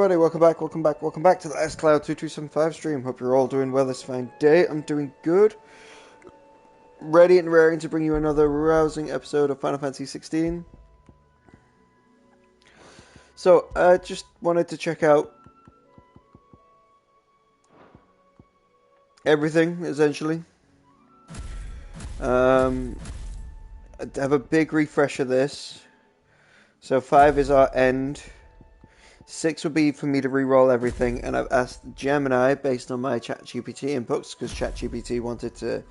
everybody, welcome back to the AlexCloud2275 stream. Hope you're all doing well this fine day. I'm doing good. Ready and raring to bring you another rousing episode of Final Fantasy XVI. So, I just wanted to check out everything, essentially. I'd have a big refresh of this. So 5 is our end. 6 would be for me to re-roll everything, and I've asked Gemini, based on my ChatGPT inputs, because ChatGPT wanted to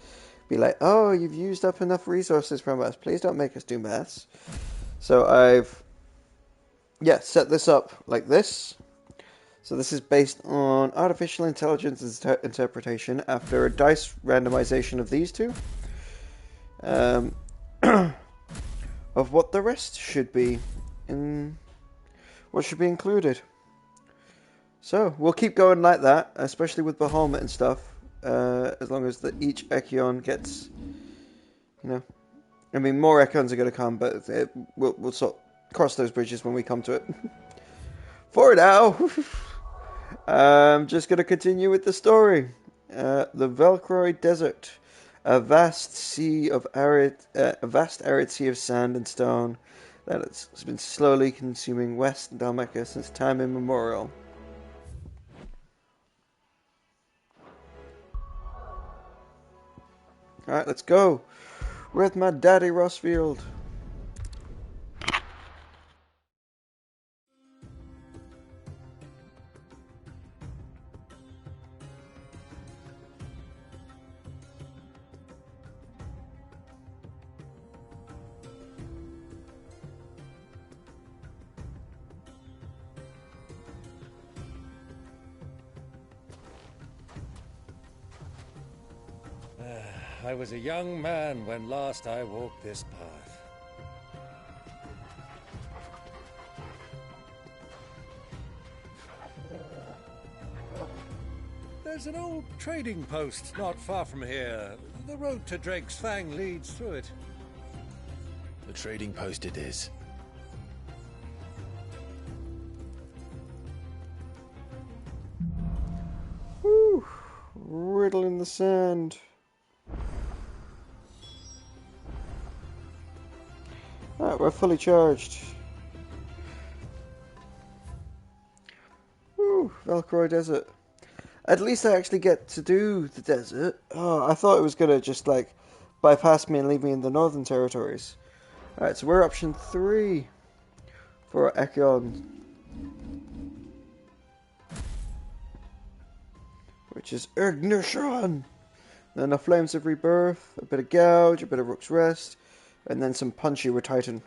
be like, oh, you've used up enough resources from us, please don't make us do maths. So I've, set this up like this. So this is based on artificial intelligence interpretation after a dice randomization of these two. Of what the rest should be in... what should be included. So, we'll keep going like that, especially with Bahamut and stuff, as long as each Echion gets, I mean, more Echions are going to come, but we'll sort of cross those bridges when we come to it. For now, I'm just going to continue with the story. The Velcroy Desert, a vast arid sea of sand and stone, that it's been slowly consuming West Dalmeca since time immemorial. Alright, let's go. With my daddy Rossfield. I was a young man when last I walked this path. There's an old trading post not far from here. The road to Drake's Fang leads through it. The trading post it is. Whew. Riddle in the sand. Alright, we're fully charged. Woo, Velcroy Desert. At least I actually get to do the desert. Oh, I thought it was gonna just, bypass me and leave me in the Northern Territories. Alright, so we're option 3 for Echion. Which is Ignition! Then the Flames of Rebirth, a bit of Gouge, a bit of Rook's Rest, and then some punchy with Titan.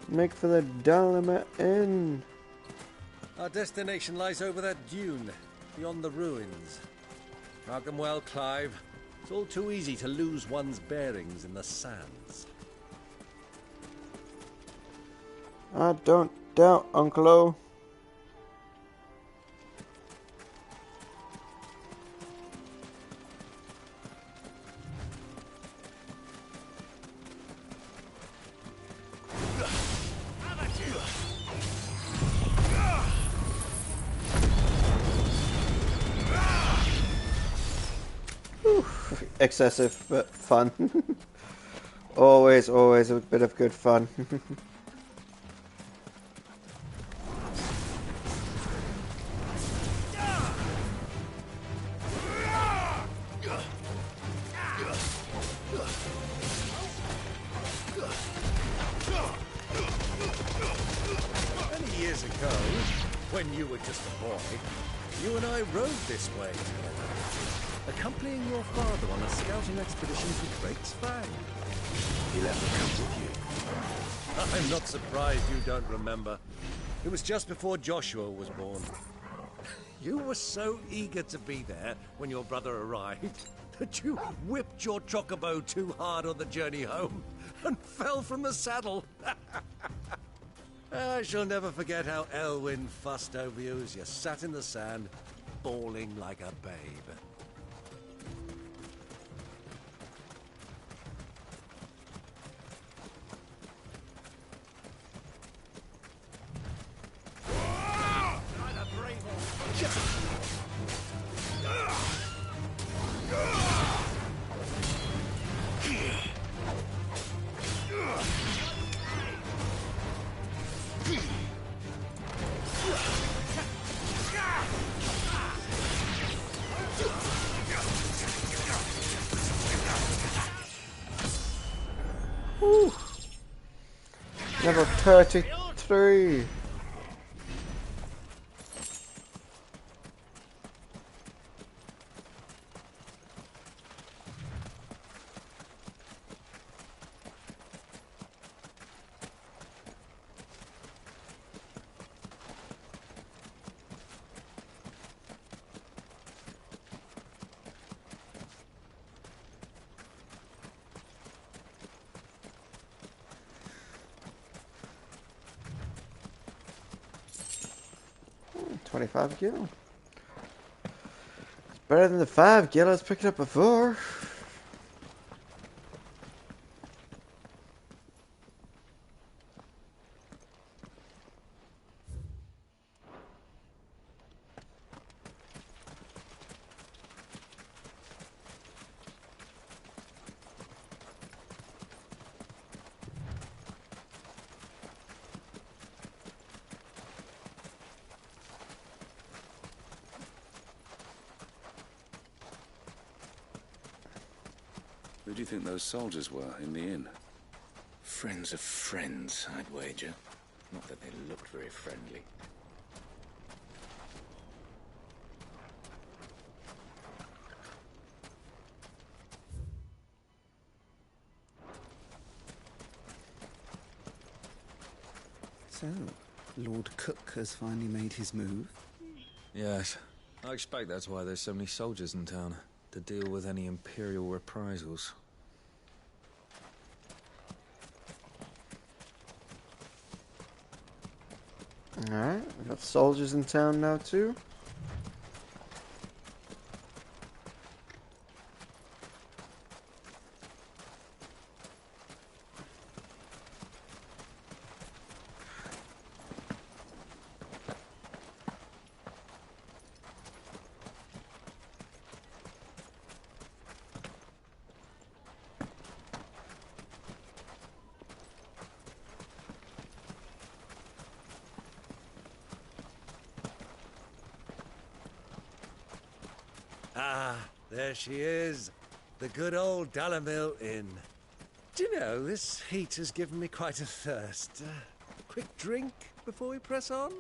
Make for the Dalamat Inn. Our destination lies over that dune, beyond the ruins. Mark them well, Clive. It's all too easy to lose one's bearings in the sands. I don't doubt, Uncle O. Excessive, but fun. always a bit of good fun. Many years ago, when you were just a boy, you and I rode this way together, accompanying your father on a scouting expedition to Drake's Fang. He let me come with you. I'm not surprised you don't remember. It was just before Joshua was born. You were so eager to be there when your brother arrived that you whipped your chocobo too hard on the journey home and fell from the saddle. I shall never forget how Elwyn fussed over you as you sat in the sand, bawling like a babe. Woo. Level 33. $25 gil. It's better than the 5 gil I was picking up before. Who do you think those soldiers were in the inn? Friends of friends, I'd wager. Not that they looked very friendly. So, Lord Cook has finally made his move? Yes. I expect that's why there's so many soldiers in town, to deal with any Imperial reprisals. Alright, we got soldiers in town now too. Ah, there she is. The good old Dalamil Inn. Do you know, this heat has given me quite a thirst. A quick drink before we press on?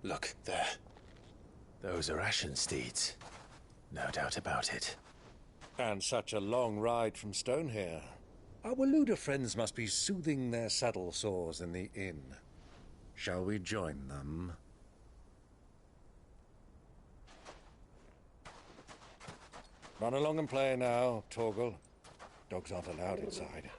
Look, there. Those are Ashen steeds. No doubt about it. And such a long ride from Stone here. Our Waluda friends must be soothing their saddle sores in the inn. Shall we join them? Run along and play now, Torgal. Dogs aren't allowed inside.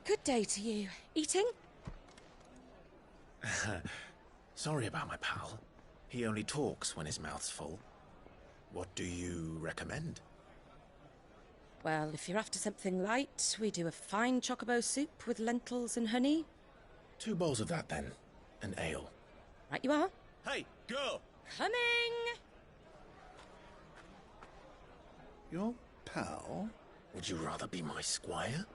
Good day to you. Eating? Sorry about my pal. He only talks when his mouth's full. What do you recommend? Well, if you're after something light, we do a fine chocobo soup with lentils and honey. 2 bowls of that, then. An ale. Right you are. Hey, girl! Coming! Your pal? Would you rather be my squire?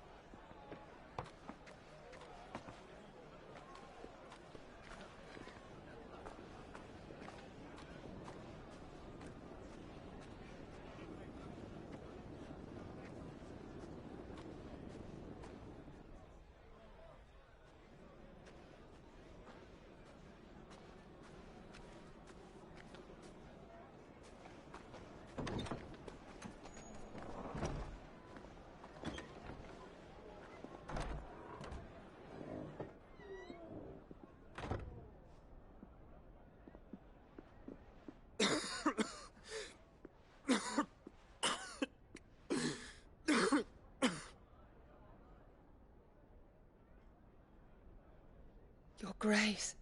Your Grace,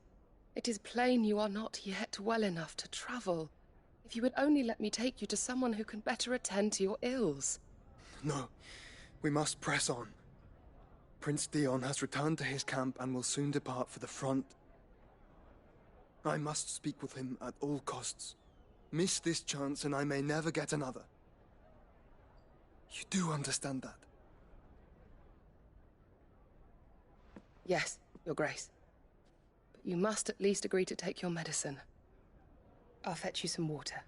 it is plain you are not yet well enough to travel. If you would only let me take you to someone who can better attend to your ills. No, we must press on. Prince Theon has returned to his camp and will soon depart for the front. I must speak with him at all costs. Miss this chance and I may never get another. You do understand that? Yes, Your Grace. But you must at least agree to take your medicine. I'll fetch you some water.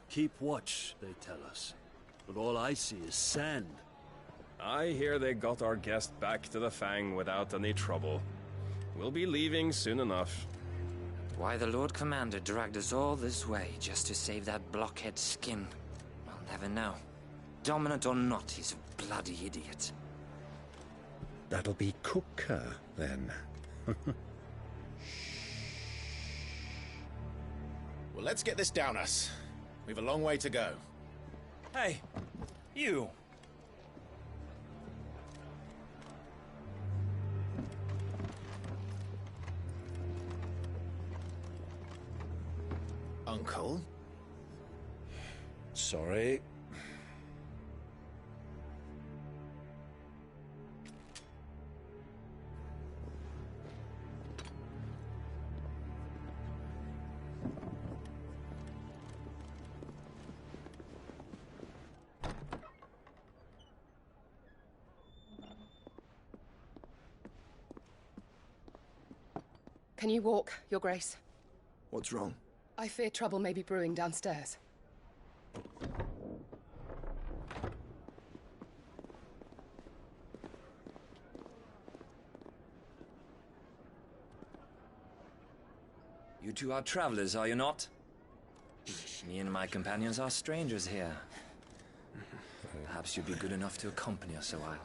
Keep watch, they tell us. But all I see is sand. I hear they got our guest back to the Fang without any trouble. We'll be leaving soon enough. Why the Lord Commander dragged us all this way just to save that blockhead skin, I'll never know. Dominant or not, he's a bloody idiot. That'll be Cooker, then. Well, let's get this down us. We've a long way to go. Hey, you. Uncle? Sorry. Can you walk, Your Grace? What's wrong? I fear trouble may be brewing downstairs. You two are travelers, are you not? Me and my companions are strangers here. Perhaps you'd be good enough to accompany us a while.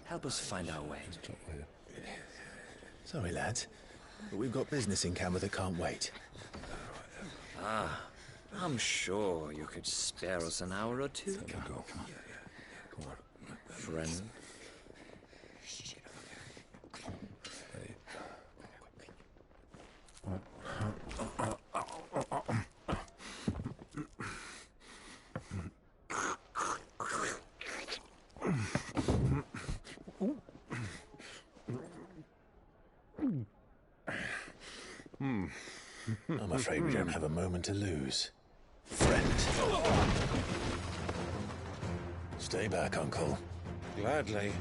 Help us find our way. Sorry, lads, but we've got business in camera that can't wait. Ah, I'm sure you could spare us an hour or two. Come on. Friend. I'm afraid we don't have a moment to lose. Friend. Stay back, Uncle. Gladly.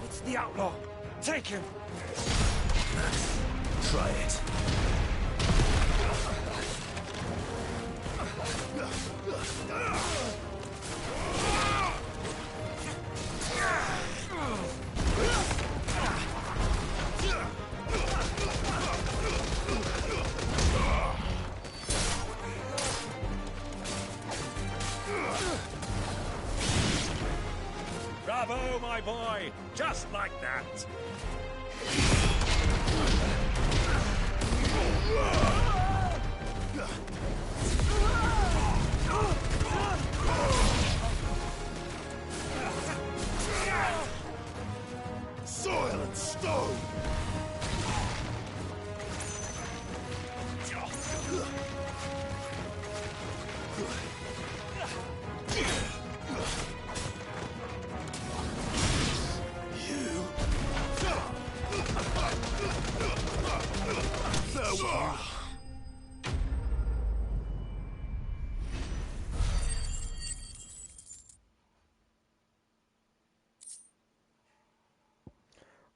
It's the outlaw. Take him. Try it. Bravo, my boy! Just like that! Soil and stone!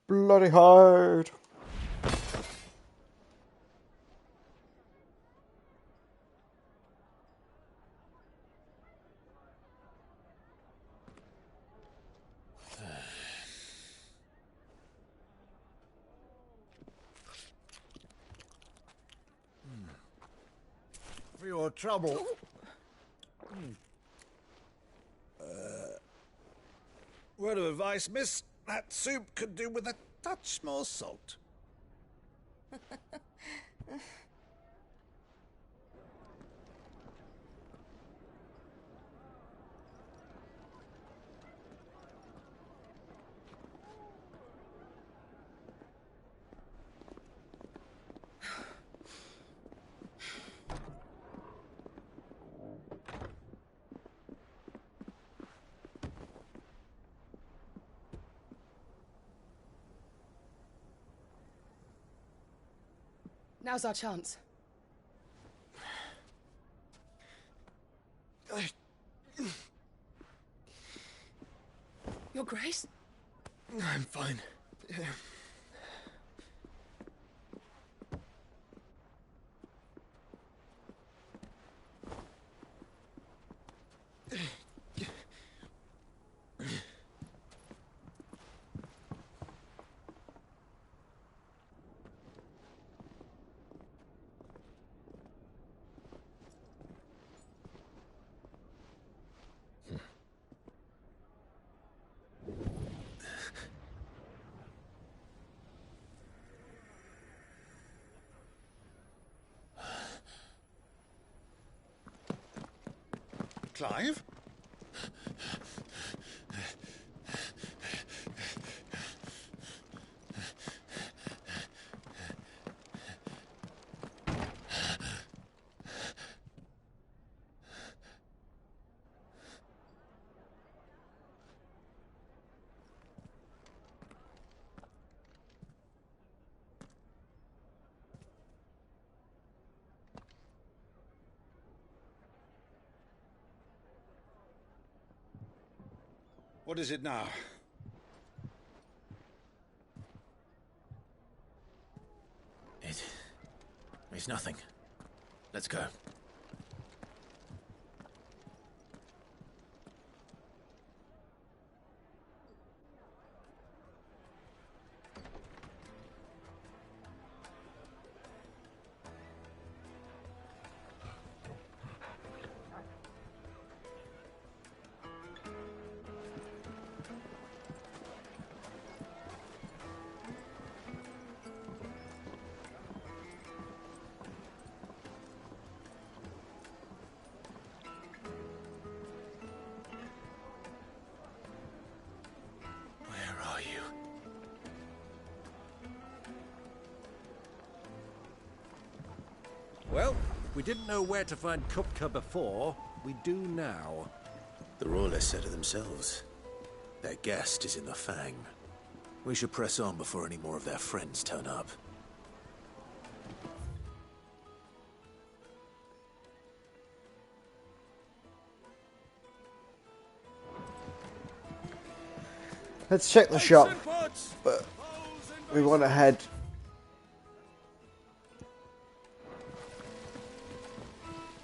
Bloody hard. For your trouble. Word of advice, miss. That soup could do with a touch more salt. Now's our chance. Your Grace? I'm fine. Clive? What is it now? It's nothing. Let's go. Well, we didn't know where to find Kupka before. We do now. The Royalists said it themselves. Their guest is in the Fang. We should press on before any more of their friends turn up. Let's check the shop, but we want to head.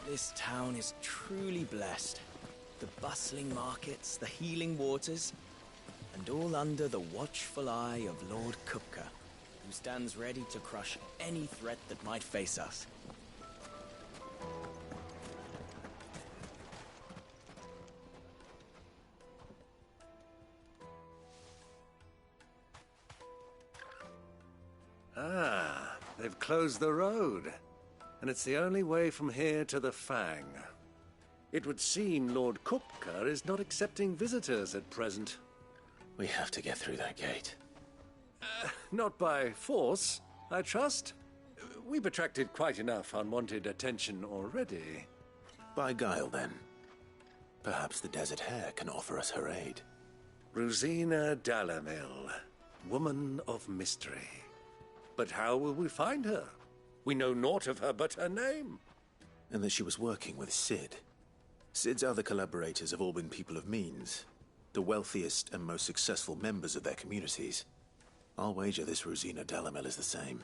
This town is truly blessed. The bustling markets, the healing waters, and all under the watchful eye of Lord Kupka, who stands ready to crush any threat that might face us. Ah, they've closed the road. And it's the only way from here to the Fang. It would seem Lord Kupka is not accepting visitors at present. We have to get through that gate. Not by force, I trust. We've attracted quite enough unwanted attention already. By guile, then. Perhaps the Desert Hare can offer us her aid. Rosina Dalamil, woman of mystery. But how will we find her? We know naught of her but her name. And that she was working with Sid. Sid's other collaborators have all been people of means, the wealthiest and most successful members of their communities. I'll wager this Rosina Dalamel is the same.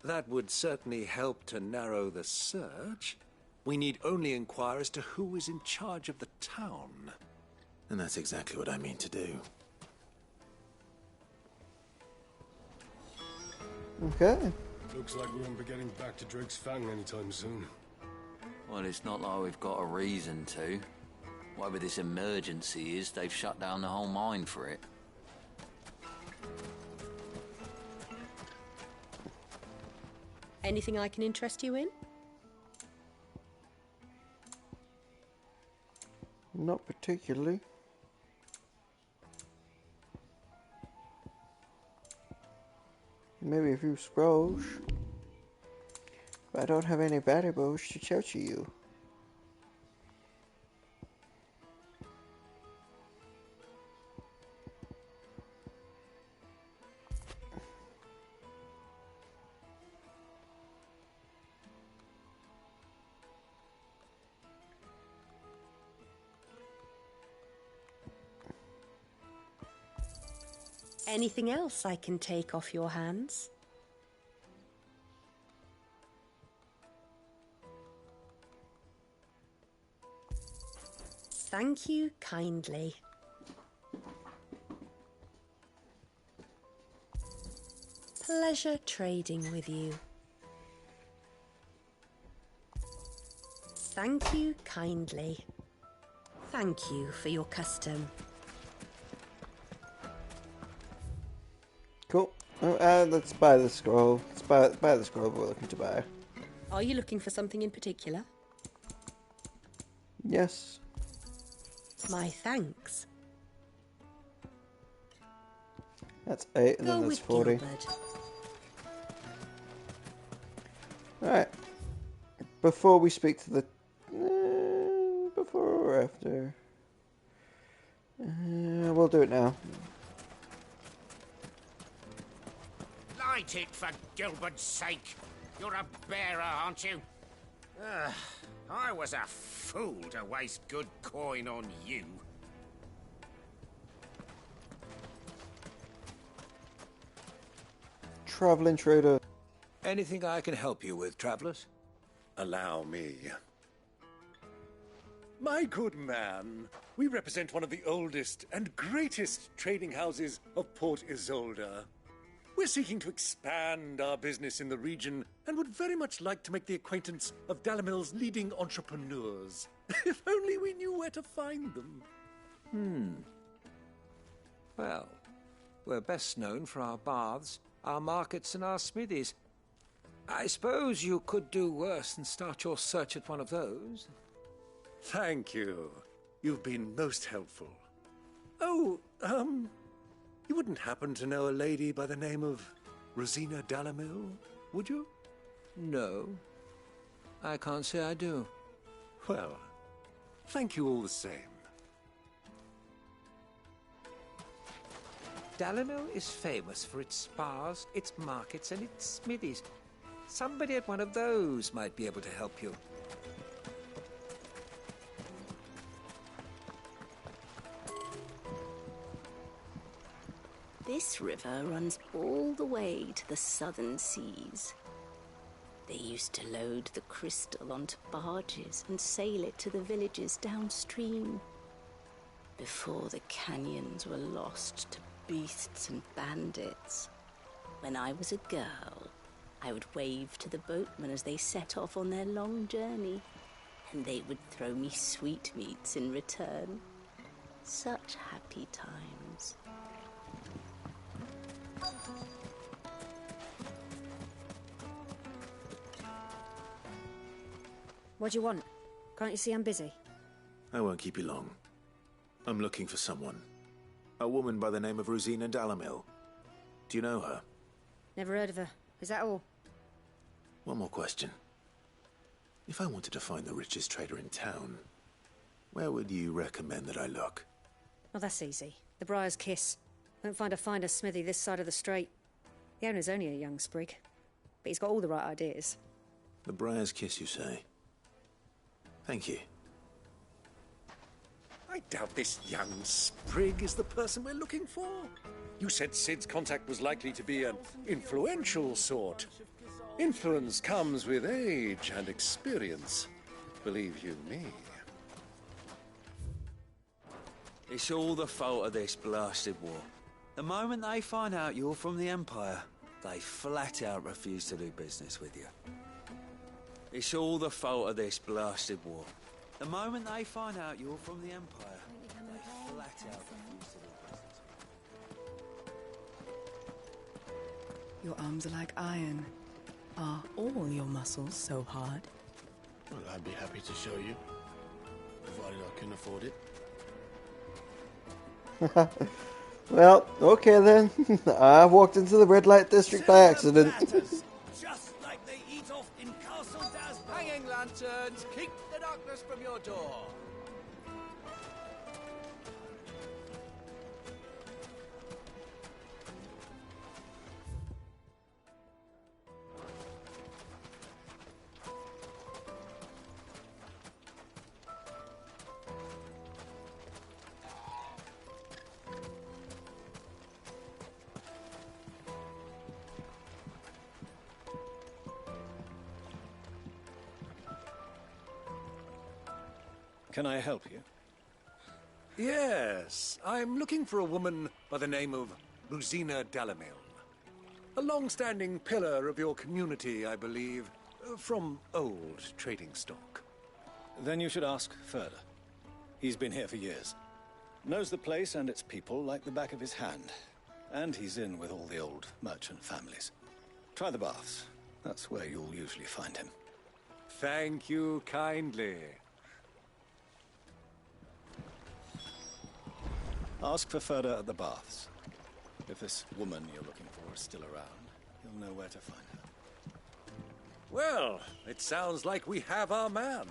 That would certainly help to narrow the search. We need only inquire as to who is in charge of the town. And that's exactly what I mean to do. Okay. Looks like we won't be getting back to Drake's Fang anytime soon. Well, it's not like we've got a reason to. Whatever this emergency is, they've shut down the whole mine for it. Anything I can interest you in? Not particularly. Maybe a few scrolls. But I don't have any valuables to show to you. Anything else I can take off your hands? Thank you kindly. Pleasure trading with you. Thank you kindly. Thank you for your custom. Cool. Let's buy the scroll. Let's buy the scroll we're looking to buy. Are you looking for something in particular? Yes. My thanks. That's 8 and Go then that's with 40. Gilbert. Alright. Before we speak to the... before or after? We'll do it now. Light it, for Gilbert's sake. You're a bearer, aren't you? I was a fool to waste good coin on you. Traveling trader. Anything I can help you with, travelers? Allow me. My good man, we represent one of the oldest and greatest trading houses of Port Isolde. We're seeking to expand our business in the region and would very much like to make the acquaintance of Dalamil's leading entrepreneurs. If only we knew where to find them. Well, we're best known for our baths, our markets and our smithies. I suppose you could do worse than start your search at one of those. Thank you. You've been most helpful. Oh, you wouldn't happen to know a lady by the name of Rosina Dalamil, would you? No, I can't say I do. Well, thank you all the same. Dalamil is famous for its spas, its markets, and its smithies. Somebody at one of those might be able to help you. This river runs all the way to the southern seas. They used to load the crystal onto barges and sail it to the villages downstream, before the canyons were lost to beasts and bandits. When I was a girl, I would wave to the boatmen as they set off on their long journey, and they would throw me sweetmeats in return. Such happy times. What do you want? Can't you see I'm busy? I won't keep you long. I'm looking for someone. A woman by the name of Rosina Dalamil. Do you know her? Never heard of her. Is that all? One more question. If I wanted to find the richest trader in town, where would you recommend that I look? Oh, that's easy. The Briar's Kiss. Won't find a finer smithy this side of the strait. The owner's only a young sprig, but he's got all the right ideas. The Briar's Kiss, you say? Thank you. I doubt this young sprig is the person we're looking for. You said Sid's contact was likely to be an influential sort. Influence comes with age and experience. Believe you me. It's all the fault of this blasted war. The moment they find out you're from the Empire, they flat out refuse to do business with you. It's all the fault of this blasted war. The moment they find out you're from the Empire, they flat out refuse to do business with you. Your arms are like iron. Are all your muscles so hard? Well, I'd be happy to show you, provided I can afford it. Well, okay then. I walked into the red light district by accident. Just like they eat off in Castle Dasborough. Hanging lanterns, keep the darkness from your door. Can I help you? Yes, I'm looking for a woman by the name of Rosina Dalamil. A long-standing pillar of your community, I believe, from old trading stock. Then you should ask further. He's been here for years. Knows the place and its people like the back of his hand. And he's in with all the old merchant families. Try the baths. That's where you'll usually find him. Thank you kindly. Ask for Ferda at the baths. If this woman you're looking for is still around, you'll know where to find her. Well, it sounds like we have our man.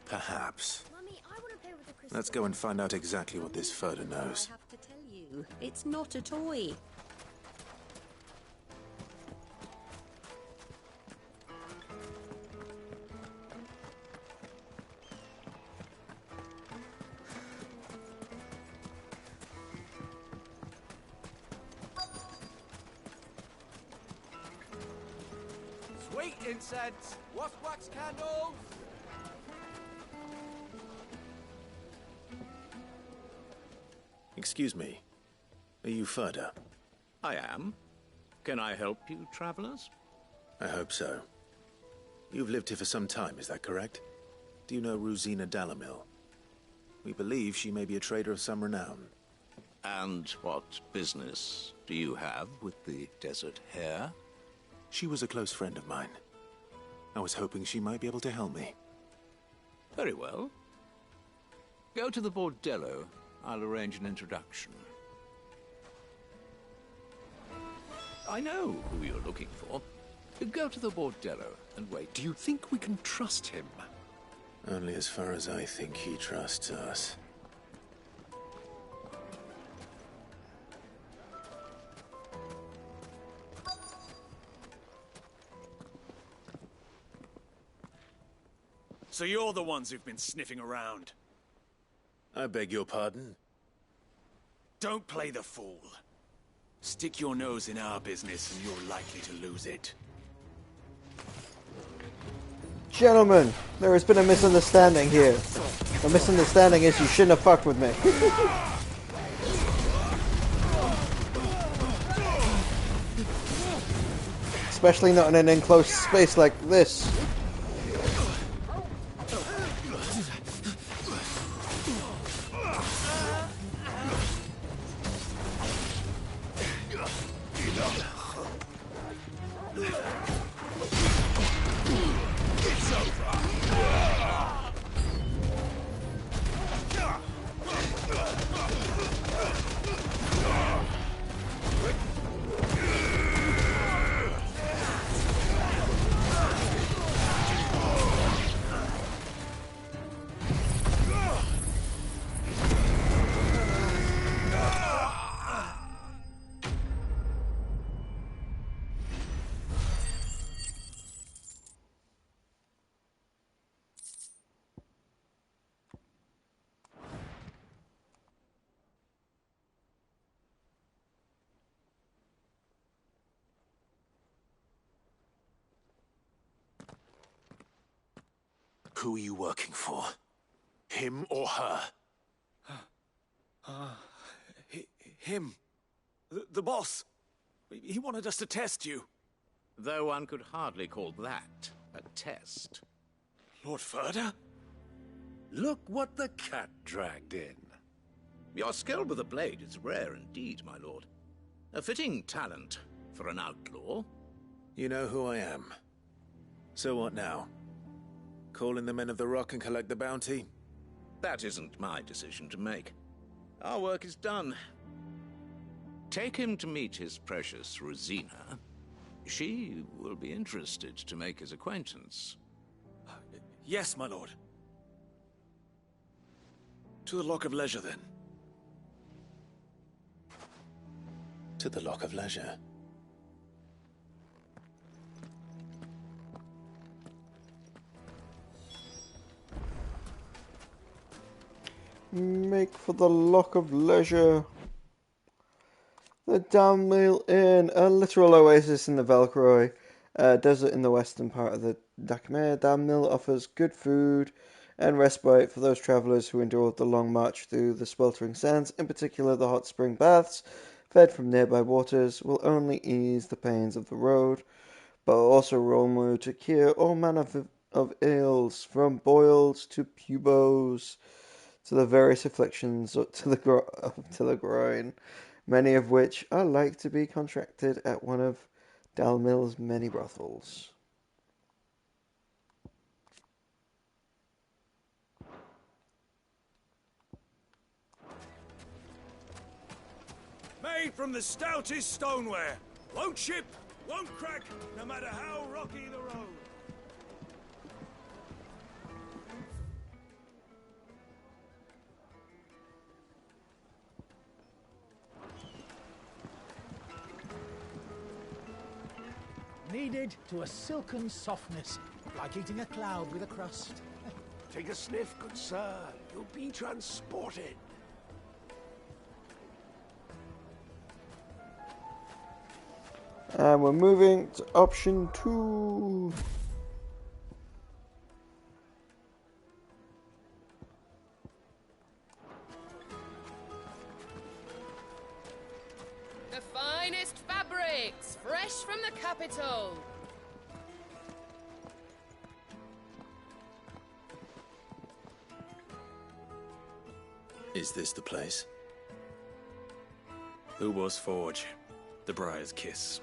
Perhaps. Mummy, I want to play with the crystal. Let's go and find out exactly what this Ferda knows. I have to tell you, it's not a toy. Sweet incense, wax candles. Excuse me. Are you Ferda? I am. Can I help you, travelers? I hope so. You've lived here for some time, is that correct? Do you know Rosina Dalamil? We believe she may be a trader of some renown. And what business do you have with the desert hare? She was a close friend of mine. I was hoping she might be able to help me. Very well. Go to the bordello. I'll arrange an introduction. I know who you're looking for. Go to the bordello and wait. Do you think we can trust him? Only as far as I think he trusts us. So you're the ones who've been sniffing around. I beg your pardon? Don't play the fool. Stick your nose in our business and you're likely to lose it. Gentlemen, there has been a misunderstanding here. The misunderstanding is you shouldn't have fucked with me. Especially not in an enclosed space like this. Who are you working for? Him or her? Him. The boss. He wanted us to test you. Though one could hardly call that a test. Lord Ferda? Look what the cat dragged in. Your skill with the blade is rare indeed, my lord. A fitting talent for an outlaw. You know who I am. So what now? Call in the Men of the Rock and collect the bounty? That isn't my decision to make. Our work is done. Take him to meet his precious Rosina. She will be interested to make his acquaintance. Yes, my lord. To the Lock of Leisure, then. To the Lock of Leisure. Make for the Lock of Leisure. The Dammill Inn, a literal oasis in the Velcroy desert in the western part of the Dakmir. Dammill offers good food and respite for those travellers who endure the long march through the sweltering sands. In particular, the hot spring baths, fed from nearby waters, will only ease the pains of the road, but also remove to cure all manner of ills, from boils to pubos, to the various afflictions to the groin, many of which are like to be contracted at one of Dalmill's many brothels. Made from the stoutest stoneware. Won't chip, won't crack, no matter how rocky the road. Kneaded to a silken softness, like eating a cloud with a crust. Take a sniff, good sir. You'll be transported. And we're moving to option 2. The finest fabrics, fresh from the capital. Is this the place? Ubor's Forge. The Briar's Kiss.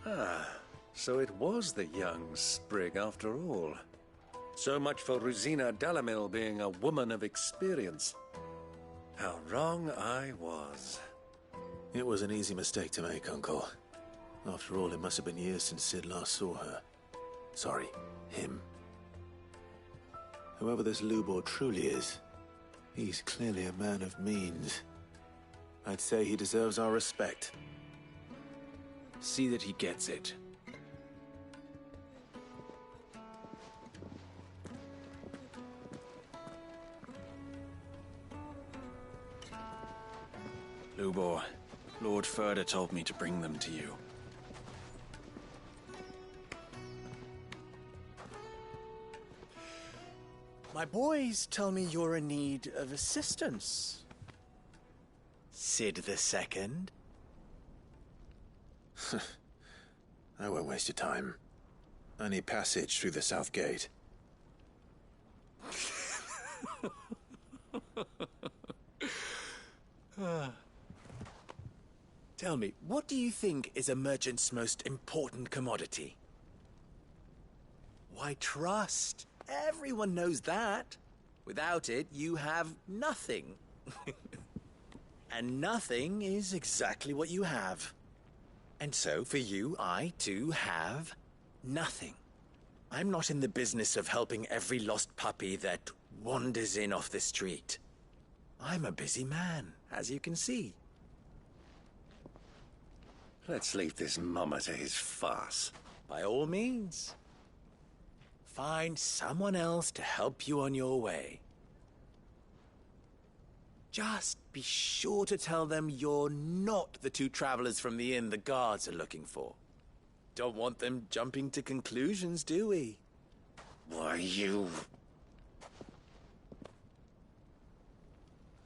Ah, so it was the young sprig after all. So much for Rosina Dalamil being a woman of experience. How wrong I was. It was an easy mistake to make, Uncle. After all, it must have been years since Sid last saw her. Sorry, him. Whoever this Lubor truly is, he's clearly a man of means. I'd say he deserves our respect. See that he gets it. Lubor, Lord Ferda told me to bring them to you. My boys tell me you're in need of assistance. Sid the Second? I won't waste your time. I need passage through the south gate. Tell me, what do you think is a merchant's most important commodity? Why, trust. Everyone knows that. Without it, you have nothing. And nothing is exactly what you have. And so, for you, I, too, have nothing. I'm not in the business of helping every lost puppy that wanders in off the street. I'm a busy man, as you can see. Let's leave this mummer to his farce. By all means. Find someone else to help you on your way. Just be sure to tell them you're not the two travelers from the inn the guards are looking for. don't want them jumping to conclusions, do we? Why, you...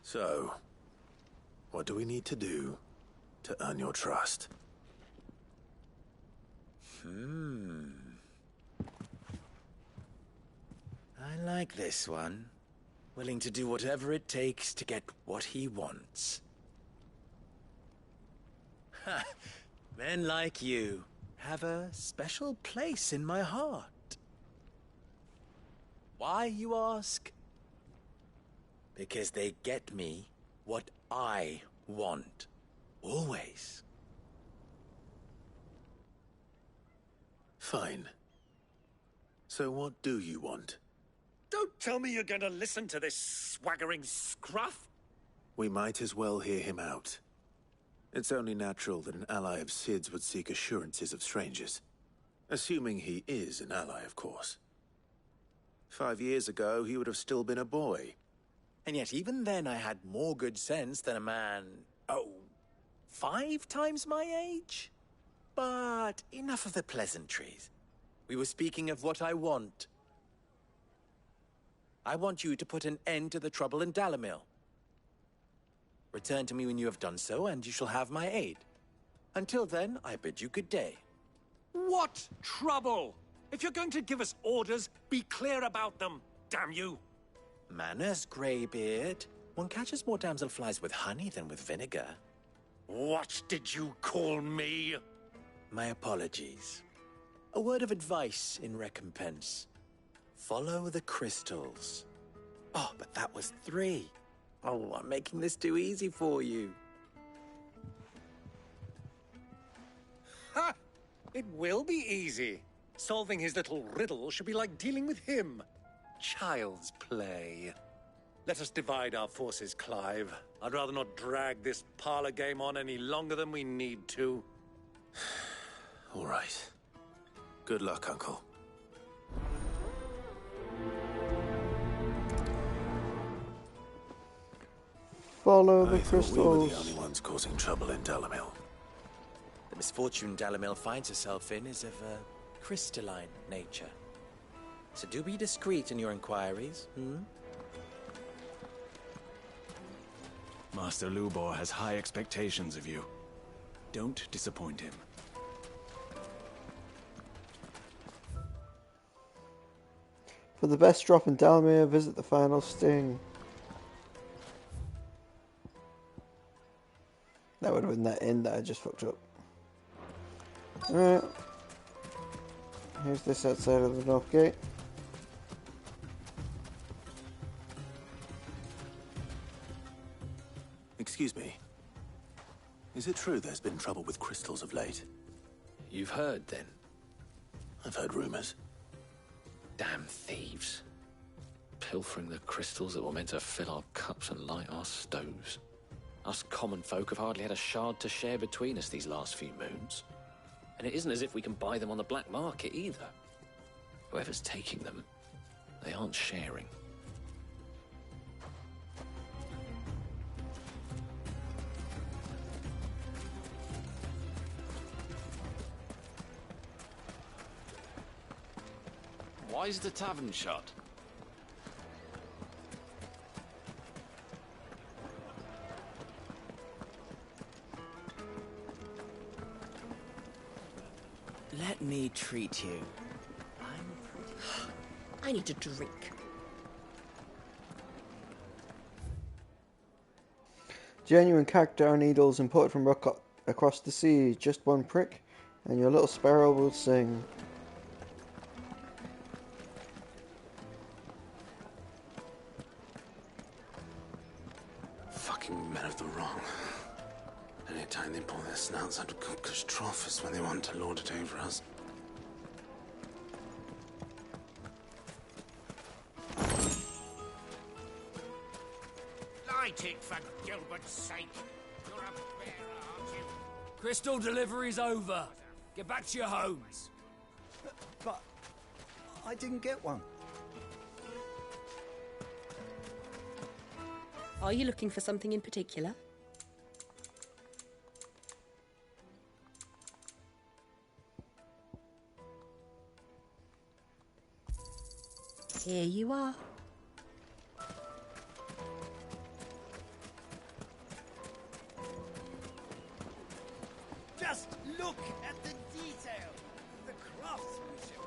So, what do we need to do to earn your trust? I like this one. Willing to do whatever it takes to get what he wants. Ha! Men like you have a special place in my heart. Why, you ask? Because they get me what I want. Always. Fine. So what do you want? Don't tell me you're going to listen to this swaggering scruff. We might as well hear him out. It's only natural that an ally of Sid's would seek assurances of strangers. Assuming he is an ally, of course. 5 years ago, he would have still been a boy. And yet even then I had more good sense than a man, 5 times my age? But enough of the pleasantries. We were speaking of what I want. I want you to put an end to the trouble in Dalamil. Return to me when you have done so, and you shall have my aid. Until then, I bid you good day. What trouble? If you're going to give us orders, be clear about them, damn you. Manners, Greybeard. One catches more damselflies with honey than with vinegar. What did you call me? My apologies. A word of advice in recompense. Follow the crystals. Oh, but that was 3. Oh, I'm making this too easy for you. Ha! It will be easy. Solving his little riddle should be like dealing with him. Child's play. Let us divide our forces, Clive. I'd rather not drag this parlor game on any longer than we need to. All right. Good luck, Uncle. Follow the I thought crystals. we were the only ones causing trouble in Dalamil. The misfortune Dalamil finds herself in is of a crystalline nature. So do be discreet in your inquiries, Master Lubor has high expectations of you. Don't disappoint him. For the best drop in Dalamir, visit the final sting. That would have been that inn that I just fucked up. Alright. Here's this outside of the north gate. Excuse me. Is it true there's been trouble with crystals of late? You've heard, then? I've heard rumors. Damn thieves. Pilfering the crystals that were meant to fill our cups and light our stoves. Us common folk have hardly had a shard to share between us these last few moons. And it isn't as if we can buy them on the black market either. Whoever's taking them, they aren't sharing. Why is the tavern shut? Let me treat you. I need a drink. Genuine cacti needles imported from rock across the sea. Just one prick, and your little sparrow will sing. Fucking men of the wrong. Anytime they pull their snouts out of Cook's trough is when they want to lord it over us. Light it, for Gilbert's sake. You're a bearer, aren't you? Crystal delivery's over. Get back to your homes. But I didn't get one. Are you looking for something in particular? Here you are. Just look at the detail. The craftsmanship.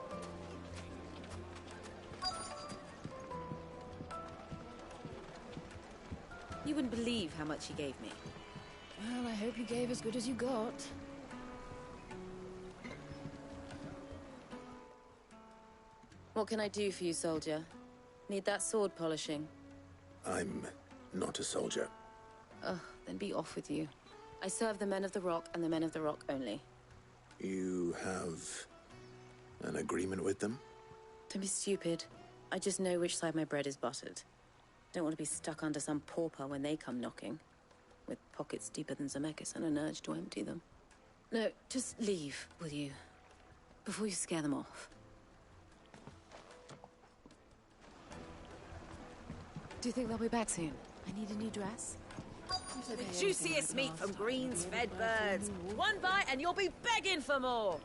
You wouldn't believe how much he gave me. Well, I hope you gave as good as you got. What can I do for you, soldier? Need that sword polishing? I'm not a soldier. Ugh, then be off with you. I serve the men of the Rock and the men of the Rock only. You have an agreement with them? Don't be stupid. I just know which side my bread is buttered. Don't want to be stuck under some pauper when they come knocking. With pockets deeper than Zemeckis and an urge to empty them. No, just leave, will you? Before you scare them off. Do you think they'll be back soon? I need a new dress. The juiciest meat from greens-fed birds. One bite and you'll be begging for more.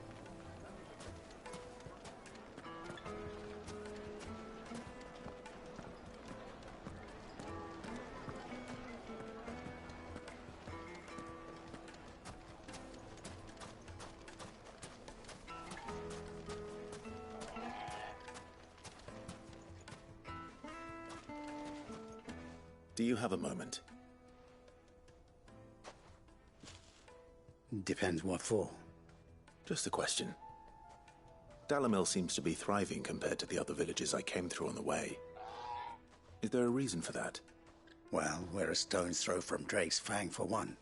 Do you have a moment? Depends what for. Just a question. Dalamil seems to be thriving compared to the other villages I came through on the way. Is there a reason for that? Well, we're a stone's throw from Drake's Fang for one.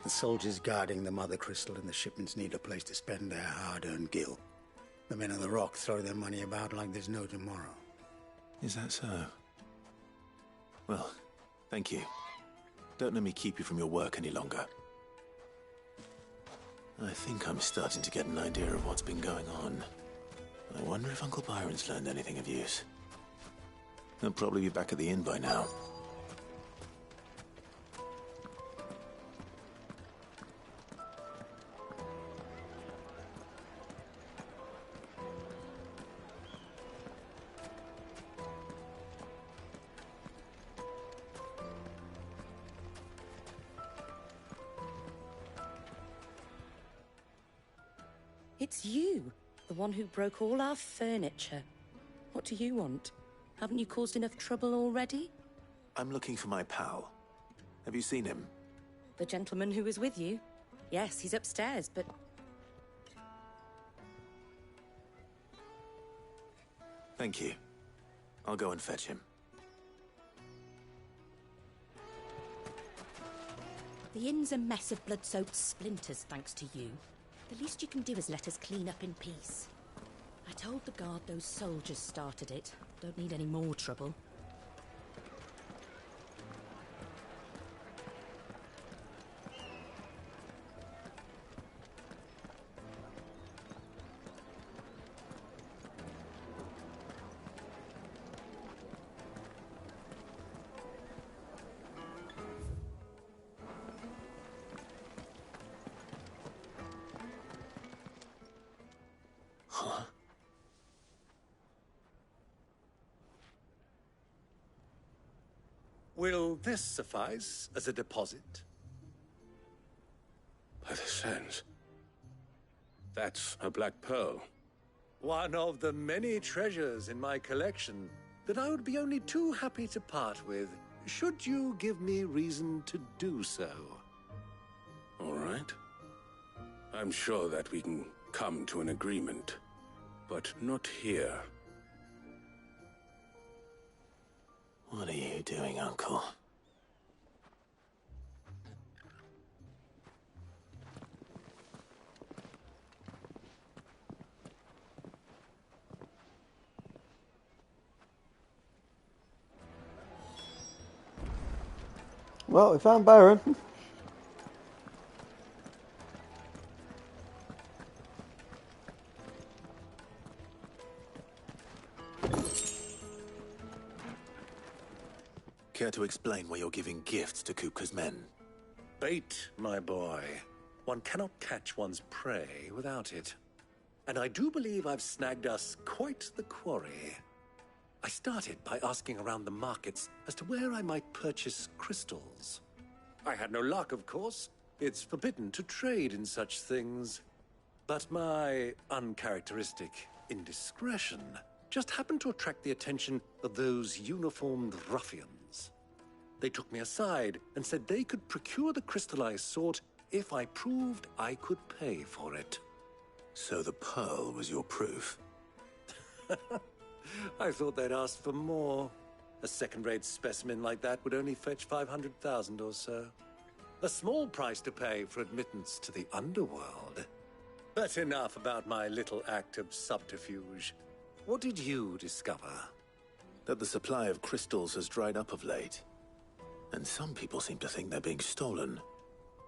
The soldiers guarding the Mother Crystal and the shipments need a place to spend their hard-earned gil. The men of the Rock throw their money about like there's no tomorrow. Is that so? Well, thank you. Don't let me keep you from your work any longer. I think I'm starting to get an idea of what's been going on. I wonder if Uncle Byron's learned anything of use. He'll probably be back at the inn by now. It's you, the one who broke all our furniture. What do you want? Haven't you caused enough trouble already? I'm looking for my pal. Have you seen him? The gentleman who was with you? Yes, he's upstairs, but... Thank you. I'll go and fetch him. The inn's a mess of blood-soaked splinters, thanks to you. The least you can do is let us clean up in peace. I told the guard those soldiers started it. Don't need any more trouble. Will this suffice as a deposit? By the sands. That's a black pearl. One of the many treasures in my collection that I would be only too happy to part with, should you give me reason to do so. All right. I'm sure that we can come to an agreement, but not here. What are you doing, Uncle? Well, we found Byron. Care to explain why you're giving gifts to Kupka's men? Bait, my boy. One cannot catch one's prey without it. And I do believe I've snagged us quite the quarry. I started by asking around the markets as to where I might purchase crystals. I had no luck, of course. It's forbidden to trade in such things. But my uncharacteristic indiscretion just happened to attract the attention of those uniformed ruffians. They took me aside and said they could procure the crystal I sought if I proved I could pay for it. So the pearl was your proof? I thought they'd ask for more. A second-rate specimen like that would only fetch 500,000 or so. A small price to pay for admittance to the underworld. But enough about my little act of subterfuge. What did you discover? That the supply of crystals has dried up of late. And some people seem to think they're being stolen.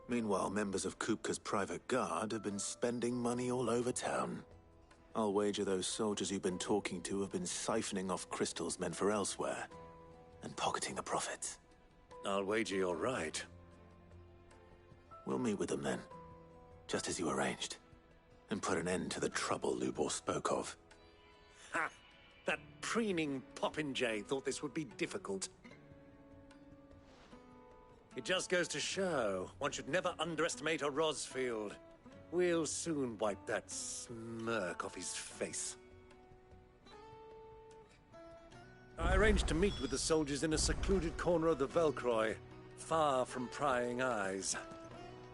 Meanwhile, members of Kupka's private guard have been spending money all over town. I'll wager those soldiers you've been talking to have been siphoning off crystals meant for elsewhere, and pocketing the profits. I'll wager you're right. We'll meet with them then, just as you arranged, and put an end to the trouble Lubor spoke of. Ha! That preening popinjay thought this would be difficult. It just goes to show one should never underestimate a Rosfield. We'll soon wipe that smirk off his face. I arranged to meet with the soldiers in a secluded corner of the Velcroy, far from prying eyes.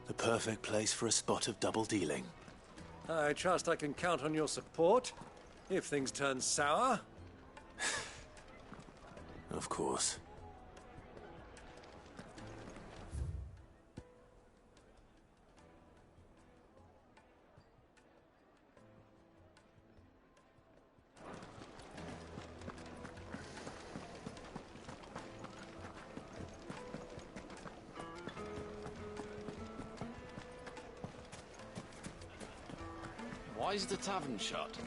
The perfect place for a spot of double dealing. I trust I can count on your support, if things turn sour. Of course. Why is the tavern shut?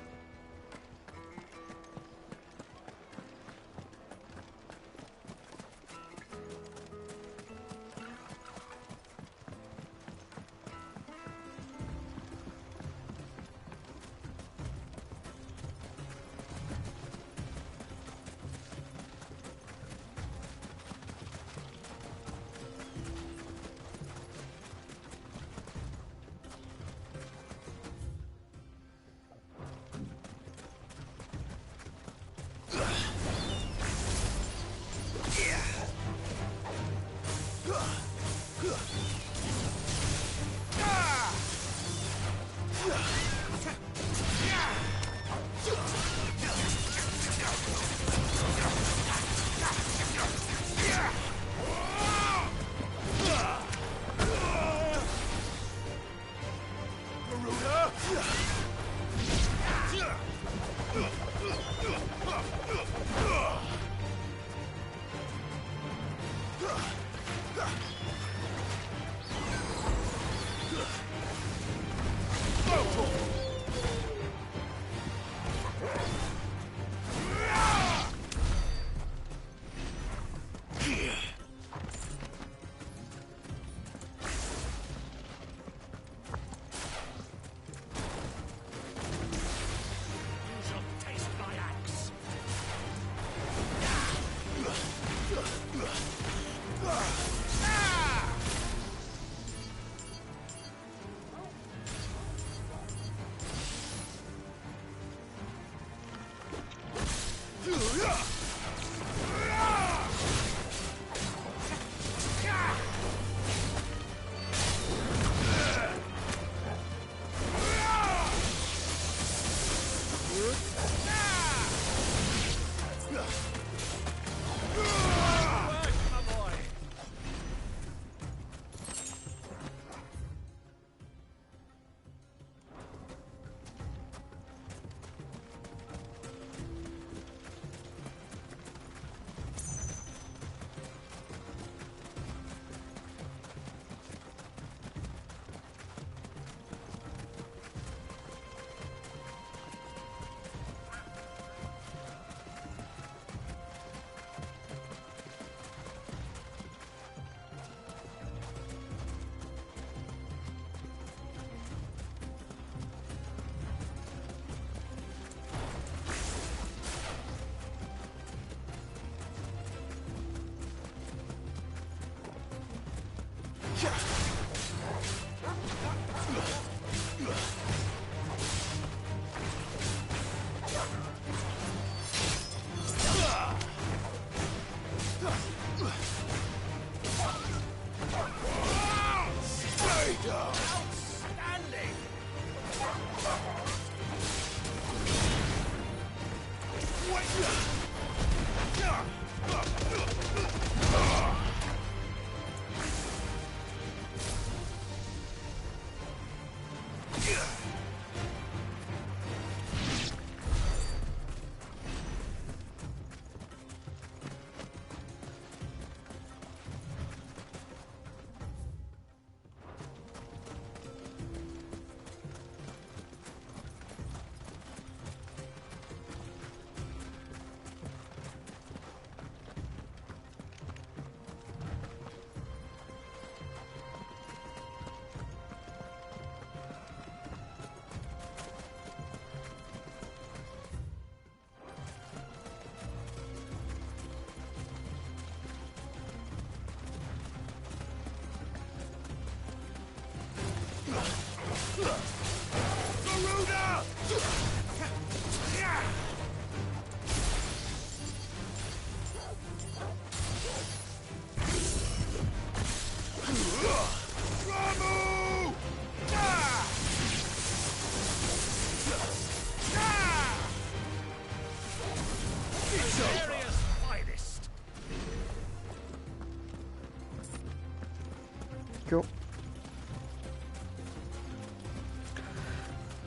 Cool.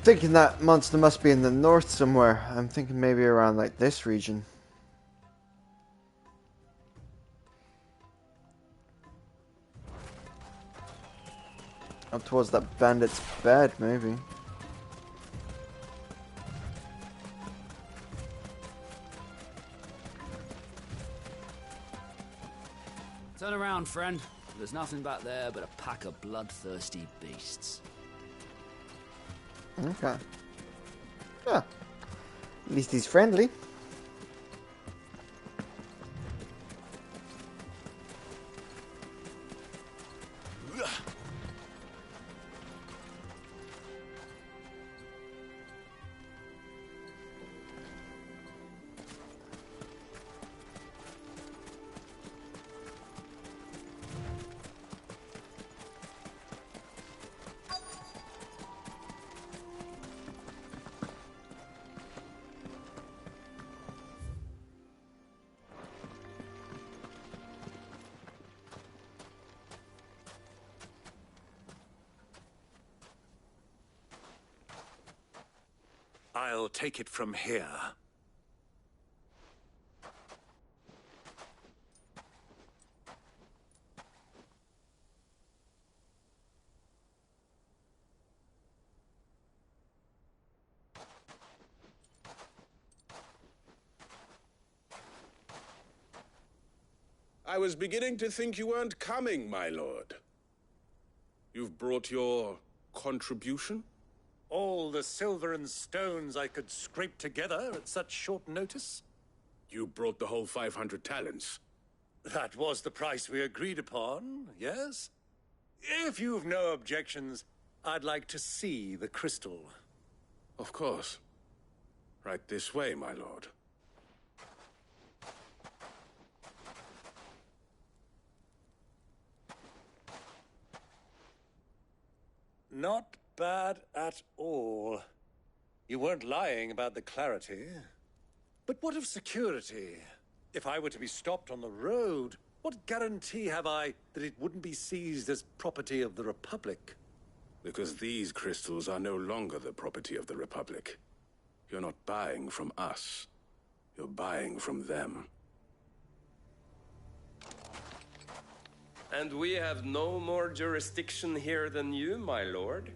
Thinking that monster must be in the north somewhere. I'm thinking maybe around like this region. Up towards that bandit's bed, maybe. Turn around, friend. There's nothing back there but a pack of bloodthirsty beasts. Okay. Yeah. At least he's friendly. I'll take it from here. I was beginning to think you weren't coming, my lord. You've brought your contribution? All the silver and stones I could scrape together at such short notice? You brought the whole 500 talents. That was the price we agreed upon, yes? If you've no objections, I'd like to see the crystal. Of course. Right this way, my lord. Not bad at all. You weren't lying about the clarity. But what of security? If I were to be stopped on the road, what guarantee have I that it wouldn't be seized as property of the Republic? Because these crystals are no longer the property of the Republic. You're not buying from us. You're buying from them. And we have no more jurisdiction here than you, my lord.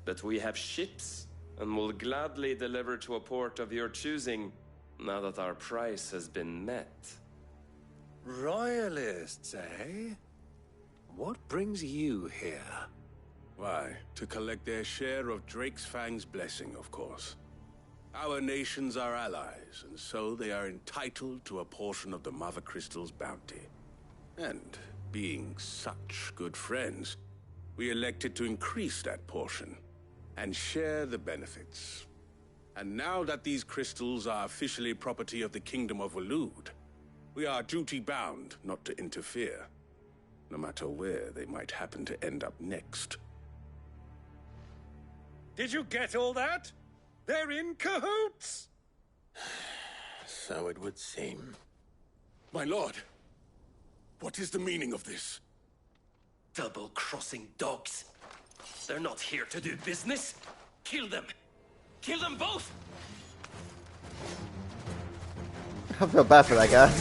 But we have ships, and will gladly deliver to a port of your choosing, now that our price has been met. Royalists, eh? What brings you here? Why, to collect their share of Drake's Fang's blessing, of course. Our nations are allies, and so they are entitled to a portion of the Mother Crystal's bounty. And being such good friends, we elected to increase that portion and share the benefits. And now that these crystals are officially property of the Kingdom of Waloed, we are duty-bound not to interfere, no matter where they might happen to end up next. Did you get all that? They're in cahoots! So it would seem. My lord, what is the meaning of this? Double-crossing dogs. They're not here to do business. Kill them. Kill them both! I feel bad for that guy.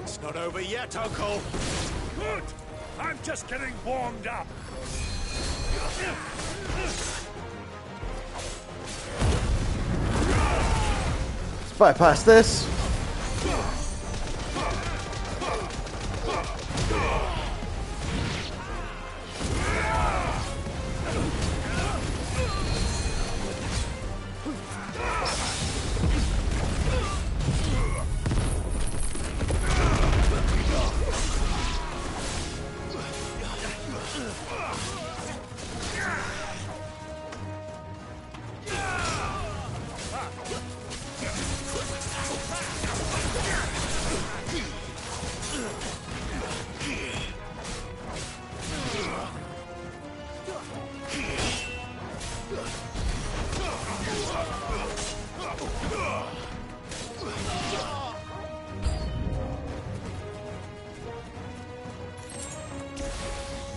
It's not over yet, Uncle. Good. I'm just getting warmed up. Let's bypass this.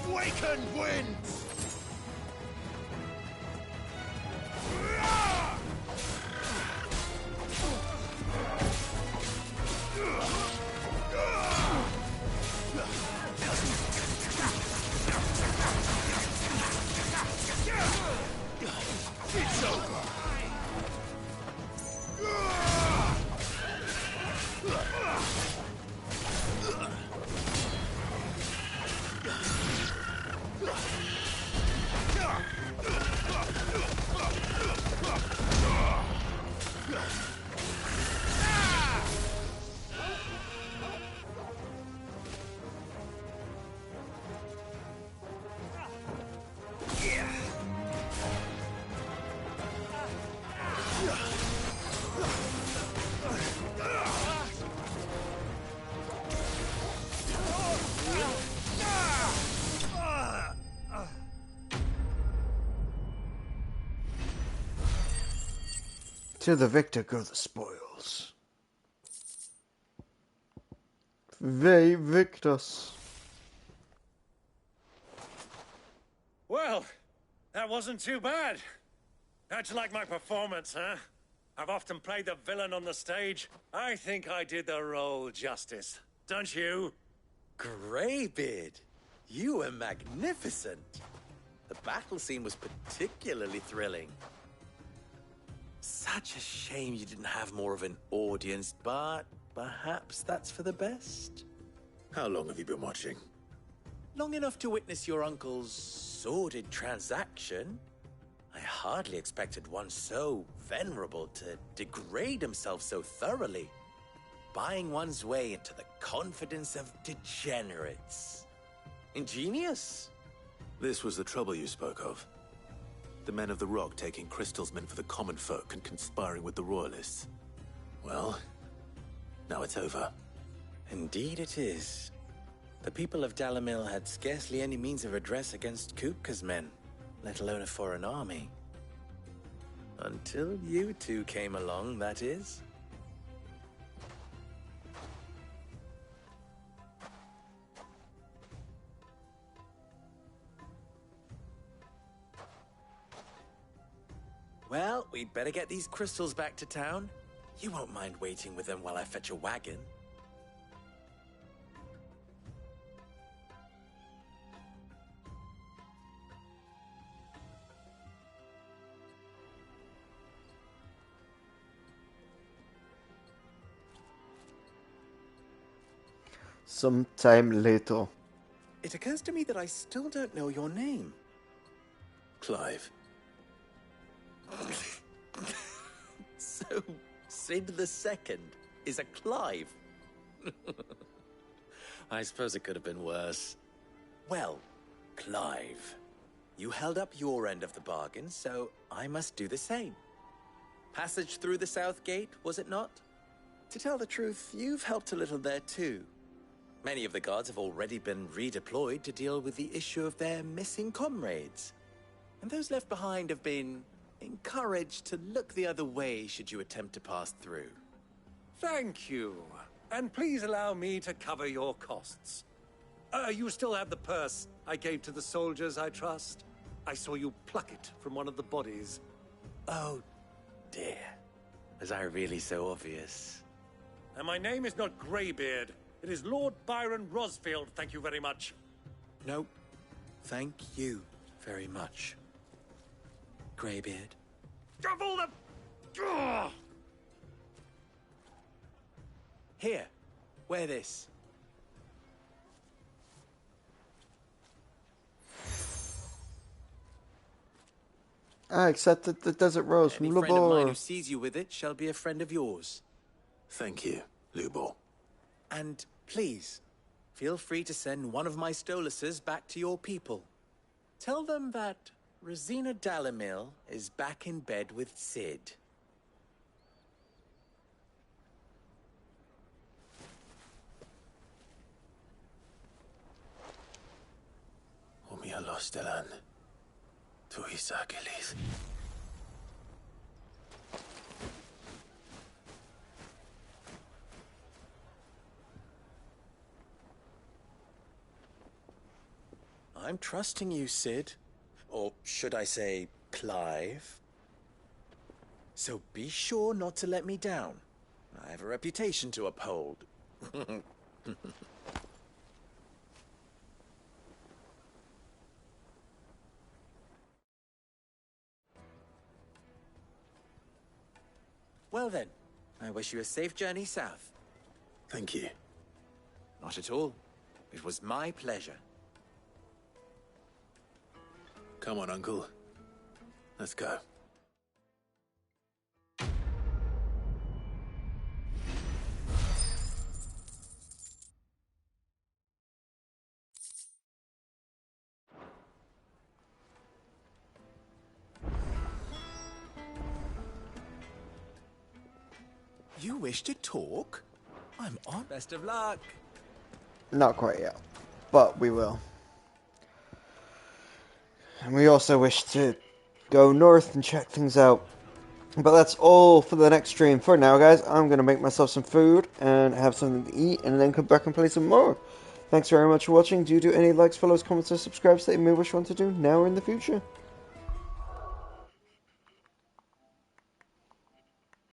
Waken winds! It's over. To the victor go the spoils. They victus. Well, that wasn't too bad. How'd you like my performance, huh? I've often played the villain on the stage. I think I did the role justice. Don't you? Greybeard, you were magnificent. The battle scene was particularly thrilling. Such a shame you didn't have more of an audience, but perhaps that's for the best. How long have you been watching? Long enough to witness your uncle's sordid transaction. I hardly expected one so venerable to degrade himself so thoroughly, buying one's way into the confidence of degenerates. Ingenious. This was the trouble you spoke of. The men of the Rock taking crystals meant for the common folk and conspiring with the Royalists. Well, now it's over. Indeed it is. The people of Dalamil had scarcely any means of redress against Kupka's men, let alone a foreign army. Until you two came along, that is. Well, we'd better get these crystals back to town. You won't mind waiting with them while I fetch a wagon. Sometime later. It occurs to me that I still don't know your name. Clive. So, Sid the Second is a Clive? I suppose it could have been worse. Well, Clive, you held up your end of the bargain, so I must do the same. Passage through the South Gate, was it not? To tell the truth, you've helped a little there too. Many of the guards have already been redeployed to deal with the issue of their missing comrades. And those left behind have been encouraged to look the other way should you attempt to pass through. Thank you. And please allow me to cover your costs. You still have the purse I gave to the soldiers, I trust? I saw you pluck it from one of the bodies. Oh, dear. Was I really so obvious? And my name is not Greybeard. It is Lord Byron Rosfield, thank you very much. No, thank you very much, Greybeard. Of all the... Ugh! Here, wear this. I accepted the Desert Rose from Any friend of mine who Lubor. sees you with it shall be a friend of yours. Thank you, Lubor. And please, feel free to send one of my Stoluses back to your people. Tell them that Rosina Dalamil is back in bed with Sid. Omia Lostelan. Tuisa Achilles. I'm trusting you, Sid. Or should I say, Clive? So be sure not to let me down. I have a reputation to uphold. Well then, I wish you a safe journey south. Thank you. Not at all. It was my pleasure. Come on, Uncle. Let's go. You wish to talk? I'm on. Best of luck. Not quite yet, but we will. And we also wish to go north and check things out. But that's all for the next stream. For now, guys, I'm going to make myself some food and have something to eat and then come back and play some more. Thanks very much for watching. Do any likes, follows, comments, or subscribes that you may wish one to do now or in the future.